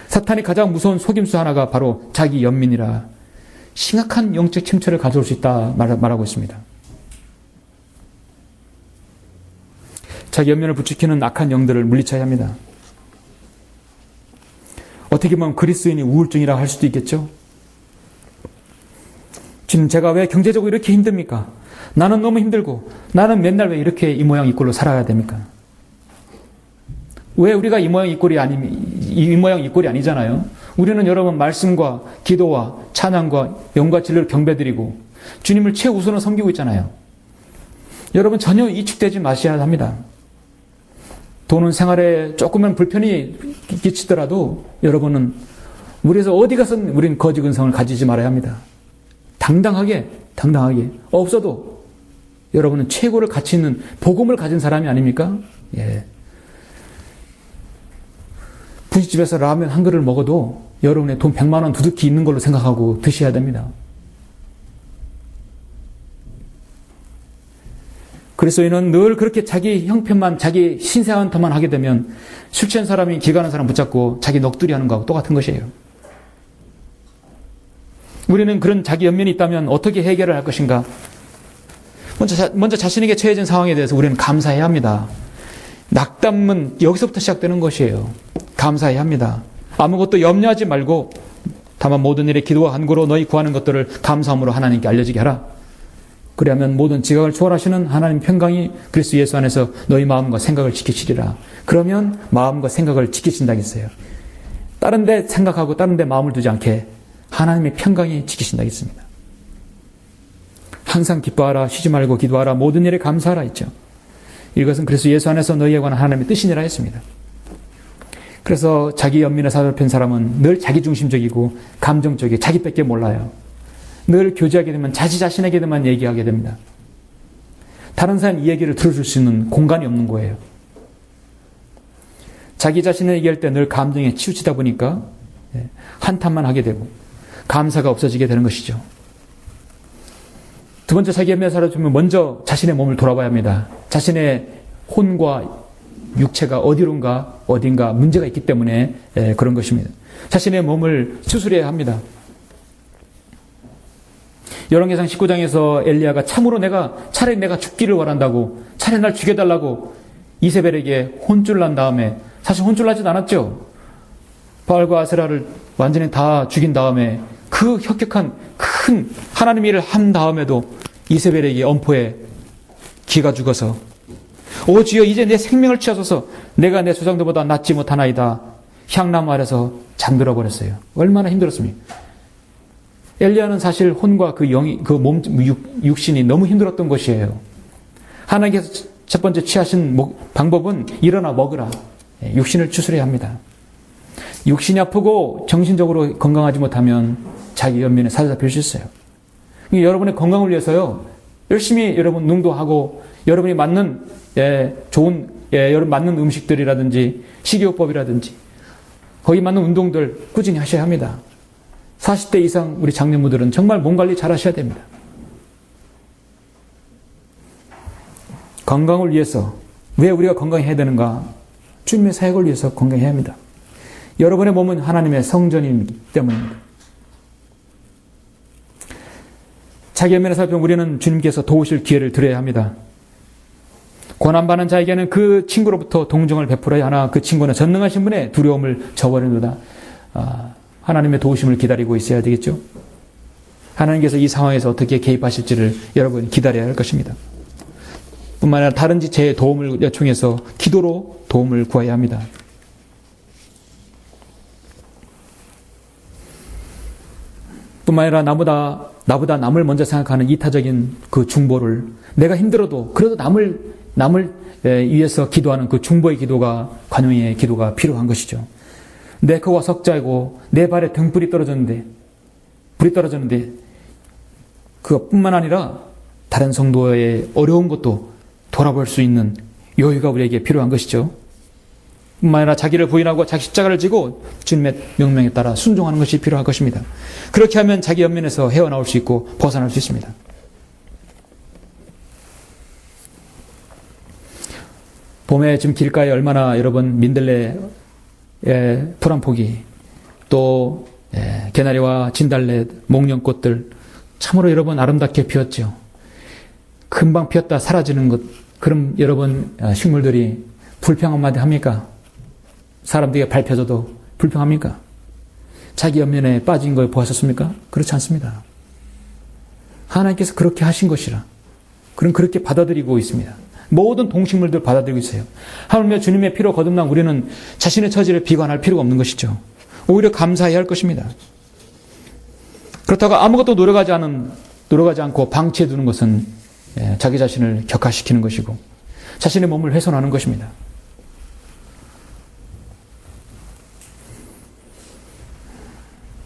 사탄이 가장 무서운 속임수 하나가 바로 자기 연민이라 심각한 영적 침체를 가져올 수 있다 말하고 있습니다. 자기 연민을 부추기는 악한 영들을 물리쳐야 합니다. 어떻게 보면 그리스도인이 우울증이라고 할 수도 있겠죠. 지금 제가 왜 경제적으로 이렇게 힘듭니까? 나는 너무 힘들고 나는 맨날 왜 이렇게 이 모양 이 꼴로 살아야 됩니까? 왜 우리가 이 모양 이 꼴이 아니잖아요. 우리는 여러분 말씀과 기도와 찬양과 영과 진리를 경배드리고 주님을 최우선으로 섬기고 있잖아요. 여러분 전혀 이축되지 마셔야 합니다. 돈은 생활에 조금은 불편이 끼치더라도 여러분은 우리에서 어디 가서는 우리는 거짓 근성을 가지지 말아야 합니다. 당당하게 없어도 여러분은 최고를 가치 있는 복음을 가진 사람이 아닙니까? 예. 분식집에서 라면 한 그릇을 먹어도 여러분의 돈 100만 원 두둑히 있는 걸로 생각하고 드셔야 됩니다. 그리스도인은 늘 그렇게 자기 형편만, 자기 신세한테만 하게 되면 술 취한 사람이 길 가는 사람 붙잡고 자기 넋두리 하는 거하고 똑같은 것이에요. 우리는 그런 자기 연민이 있다면 어떻게 해결을 할 것인가? 먼저 자신에게 처해진 상황에 대해서 우리는 감사해야 합니다. 낙담은 여기서부터 시작되는 것이에요. 감사해야 합니다. 아무것도 염려하지 말고 다만 모든 일에 기도와 간구로 너희 구하는 것들을 감사함으로 하나님께 알려지게 하라. 그리하면 모든 지각을 초월하시는 하나님 평강이 그리스도 예수 안에서 너희 마음과 생각을 지키시리라. 그러면 마음과 생각을 지키신다 했어요. 다른 데 생각하고 다른 데 마음을 두지 않게 하나님의 평강이 지키신다 했습니다. 항상 기뻐하라, 쉬지 말고 기도하라, 모든 일에 감사하라 했죠. 이것은 그리스도 예수 안에서 너희에 관한 하나님의 뜻이니라 했습니다. 그래서 자기 연민에 사로잡힌 사람은 늘 자기중심적이고 감정적이고 자기밖에 몰라요. 늘 교제하게 되면 자신에게만 얘기하게 됩니다. 다른 사람 이 얘기를 들어줄 수 있는 공간이 없는 거예요. 자기 자신을 얘기할 때 늘 감정에 치우치다 보니까 한탄만 하게 되고 감사가 없어지게 되는 것이죠. 두 번째 자기 연민에 사로잡히면 먼저 자신의 몸을 돌아봐야 합니다. 자신의 혼과 육체가 어딘가 문제가 있기 때문에 그런 것입니다. 자신의 몸을 수술해야 합니다. 열왕기상 19장에서 엘리야가 차라리 내가 죽기를 원한다고, 차라리 날 죽여달라고 이세벨에게 혼쭐 난 다음에, 사실 혼쭐 나지도 않았죠. 바알과 아세라를 완전히 다 죽인 다음에 그 혁혁한 큰 하나님 일을 한 다음에도 이세벨에게 엄포에 기가 죽어서 오 주여 이제 내 생명을 취하소서 내가 내 조상들보다 낫지 못하나이다. 향나무 아래서 잠들어 버렸어요. 얼마나 힘들었습니까? 엘리야는 사실 혼과 그 육신이 너무 힘들었던 것이에요. 하나님께서 첫 번째 취하신 방법은 일어나 먹으라. 육신을 추스려야 합니다. 육신이 아프고 정신적으로 건강하지 못하면 자기 연민에 사로잡힐 수 있어요. 여러분의 건강을 위해서요. 열심히 여러분 능도하고 여러분이 맞는 여러분 맞는 음식들이라든지 식이요법이라든지 거기 맞는 운동들 꾸준히 하셔야 합니다. 40대 이상 우리 장년부들은 정말 몸 관리 잘 하셔야 됩니다. 건강을 위해서 왜 우리가 건강해야 되는가? 주님의 사역을 위해서 건강해야 합니다. 여러분의 몸은 하나님의 성전이기 때문입니다. 자기 연민에 살펴보면 우리는 주님께서 도우실 기회를 드려야 합니다. 고난받는 자에게는 그 친구로부터 동정을 베풀어야 하나 그 친구는 전능하신 분의 두려움을 저버리는도다. 하나님의 도우심을 기다리고 있어야 되겠죠. 하나님께서 이 상황에서 어떻게 개입하실지를 여러분 기다려야 할 것입니다. 뿐만 아니라 다른 지체의 도움을 요청해서 기도로 도움을 구해야 합니다. 뿐만 아니라 나보다 남을 먼저 생각하는 이타적인 그 중보를 내가 힘들어도 그래도 남을 위해서 기도하는 그 중보의 기도가 관용의 기도가 필요한 것이죠. 내 코가 석자이고 내 발에 등불이 떨어졌는데 그것뿐만 아니라 다른 성도의 어려운 것도 돌아볼 수 있는 여유가 우리에게 필요한 것이죠. 뿐만 아니라 자기를 부인하고 자기 십자가를 지고 주님의 명령에 따라 순종하는 것이 필요할 것입니다. 그렇게 하면 자기 연민에서 헤어나올 수 있고 벗어날 수 있습니다. 봄에 지금 길가에 얼마나 여러분 민들레 풀 한 포기 또 개나리와 진달래 목련꽃들 참으로 여러분 아름답게 피었죠. 금방 피었다 사라지는 것 그럼 여러분 식물들이 불평 한마디 합니까? 사람들에게 밟혀져도 불평합니까? 자기 연민에 빠진 걸 보았었습니까? 그렇지 않습니다. 하나님께서 그렇게 하신 것이라 그럼 그렇게 받아들이고 있습니다. 모든 동식물들 받아들이고 있어요. 하물며 주님의 피로 거듭난 우리는 자신의 처지를 비관할 필요가 없는 것이죠. 오히려 감사해야 할 것입니다. 그렇다고 아무것도 노력하지 않고 방치해 두는 것은 자기 자신을 격화시키는 것이고 자신의 몸을 훼손하는 것입니다.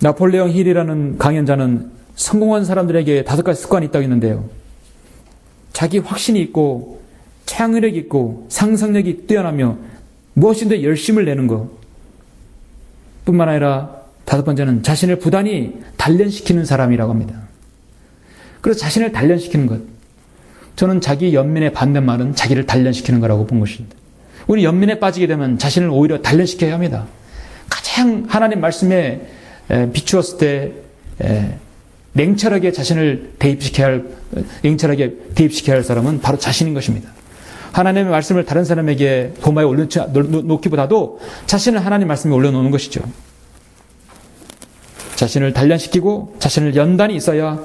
나폴레옹 힐이라는 강연자는 성공한 사람들에게 5가지 습관이 있다고 했는데요. 자기 확신이 있고 창의력이 있고 상상력이 뛰어나며 무엇인데 열심을 내는 것 뿐만 아니라 5번째는 자신을 부단히 단련시키는 사람이라고 합니다. 그래서 자신을 단련시키는 것. 저는 자기 연민의 반대말은 자기를 단련시키는 거라고 본 것입니다. 우리 연민에 빠지게 되면 자신을 오히려 단련시켜야 합니다. 가장 하나님 말씀에 비추었을 때 냉철하게 냉철하게 대입시켜야 할 사람은 바로 자신인 것입니다. 하나님의 말씀을 다른 사람에게 도마에 올려놓기보다도 자신을 하나님 말씀에 올려놓는 것이죠. 자신을 단련시키고 자신을 연단이 있어야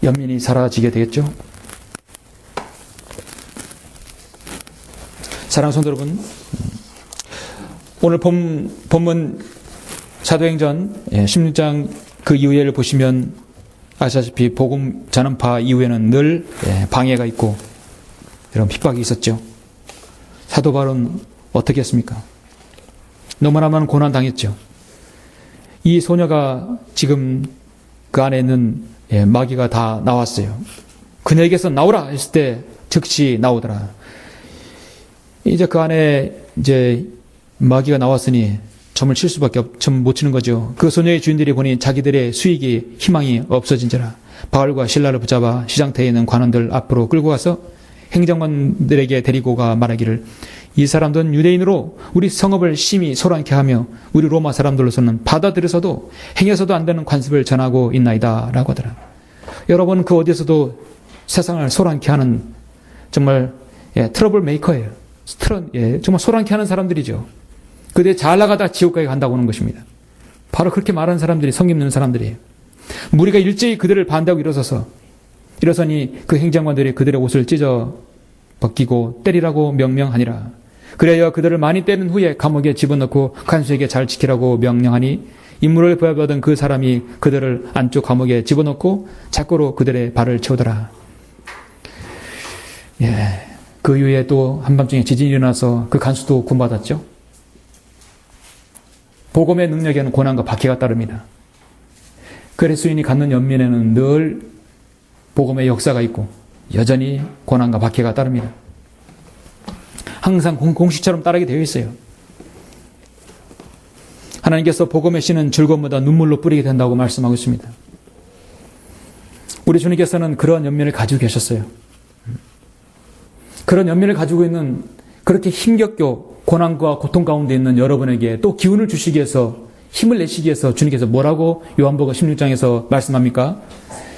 연민이 사라지게 되겠죠. 사랑하는 성도 여러분, 오늘 본문 사도행전 16장 그 이후에를 보시면 아시다시피 복음 전환파 이후에는 늘 방해가 있고 이런 핍박이 있었죠. 사도 바울은 어떻게 했습니까? 너무나 많은 고난 당했죠. 이 소녀가 지금 그 안에 있는 마귀가 다 나왔어요. 그녀에게서 나오라 했을 때 즉시 나오더라. 이제 그 안에 이제 마귀가 나왔으니 점을 칠 수밖에 점 못 치는 거죠. 그 소녀의 주인들이 보니 자기들의 수익이 희망이 없어진지라 바울과 실라를 붙잡아 시장터에 있는 관원들 앞으로 끌고 가서 행정관들에게 데리고 가 말하기를 이 사람들은 유대인으로 우리 성읍을 심히 소란케 하며 우리 로마 사람들로서는 받아들여서도 행해서도 안 되는 관습을 전하고 있나이다 라고 하더라. 여러분 그 어디서도 세상을 소란케 하는 정말 트러블 메이커예요. 정말 소란케 하는 사람들이죠. 그들 잘 나가다 지옥까지 간다고 하는 것입니다. 바로 그렇게 말하는 사람들이 성경 있는 사람들이에요. 무리가 일제히 그들을 반대하고 일어서니 그 행정관들이 그들의 옷을 찢어 벗기고 때리라고 명령하니라. 그래야 그들을 많이 때린 후에 감옥에 집어넣고 간수에게 잘 지키라고 명령하니 임무를 부여받은 그 사람이 그들을 안쪽 감옥에 집어넣고 자꾸로 그들의 발을 채우더라. 그 이후에 또 한밤중에 지진이 일어나서 그 간수도 구원받았죠. 복음의 능력에는 고난과 박해가 따릅니다. 그리스도인이 갖는 연민에는 늘 복음의 역사가 있고 여전히 고난과 박해가 따릅니다. 항상 공식처럼 따르게 되어 있어요. 하나님께서 복음의 씨는 즐거움보다 눈물로 뿌리게 된다고 말씀하고 있습니다. 우리 주님께서는 그런 연민을 가지고 계셨어요. 그런 연민을 가지고 있는 그렇게 힘겹고 고난과 고통 가운데 있는 여러분에게 또 기운을 주시기 위해서 힘을 내시기 위해서 주님께서 뭐라고 요한복음 16장에서 말씀합니까?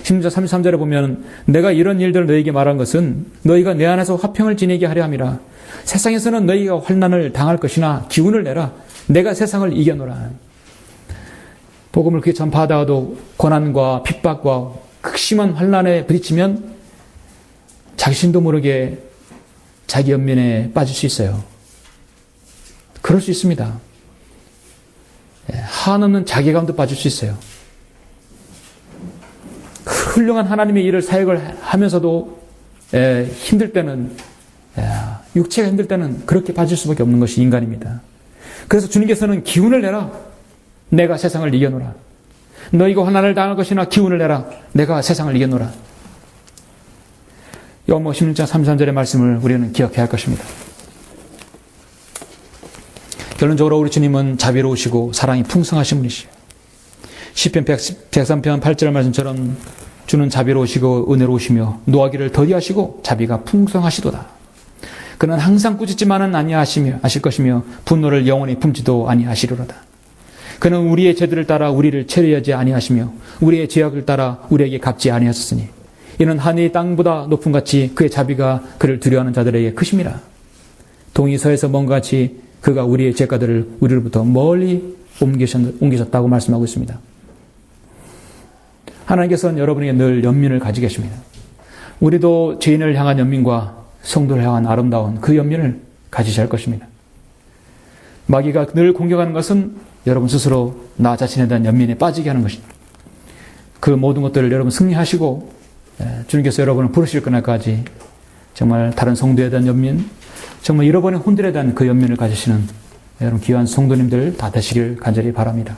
16장 33절에 보면 내가 이런 일들을 너희에게 말한 것은 너희가 내 안에서 화평을 지니게 하려 함이라. 세상에서는 너희가 환난을 당할 것이나 기운을 내라. 내가 세상을 이겨노라. 복음을 그렇게 전파하다가도 고난과 핍박과 극심한 환난에 부딪히면 자신도 모르게 자기 연민에 빠질 수 있어요. 그럴 수 있습니다. 한없는 자괴감도 빠질 수 있어요. 훌륭한 하나님의 일을 사역을 하면서도 힘들 때는 육체가 힘들 때는 그렇게 빠질 수밖에 없는 것이 인간입니다. 그래서 주님께서는 기운을 내라. 내가 세상을 이겨노라. 너희가 환난을 당할 것이나 기운을 내라. 내가 세상을 이겨노라. 요한복음 16장 33절의 말씀을 우리는 기억해야 할 것입니다. 결론적으로 우리 주님은 자비로우시고 사랑이 풍성하신 분이시요. 시편 103편 8절 말씀처럼 주는 자비로우시고 은혜로우시며 노하기를 더디하시고 자비가 풍성하시도다. 그는 항상 꾸짖지만은 아니하실 것이며 분노를 영원히 품지도 아니하시리로다. 그는 우리의 죄들을 따라 우리를 체류하지 아니하시며 우리의 죄악을 따라 우리에게 갚지 아니하셨으니 이는 하늘이 땅보다 높은 같이 그의 자비가 그를 두려워하는 자들에게 크심이라. 동이 서에서 먼 같이 그가 우리의 죄가들을 우리로부터 멀리 옮기셨다고 말씀하고 있습니다. 하나님께서는 여러분에게 늘 연민을 가지고 계십니다. 우리도 죄인을 향한 연민과 성도를 향한 아름다운 그 연민을 가지셔야 할 것입니다. 마귀가 늘 공격하는 것은 여러분 스스로 나 자신에 대한 연민에 빠지게 하는 것입니다. 그 모든 것들을 여러분 승리하시고 주님께서 여러분을 부르실 그날까지 정말 다른 성도에 대한 연민, 정말 잃어버린 혼들에 대한 그 연민을 가지시는 여러분 귀한 성도님들 다 되시길 간절히 바랍니다.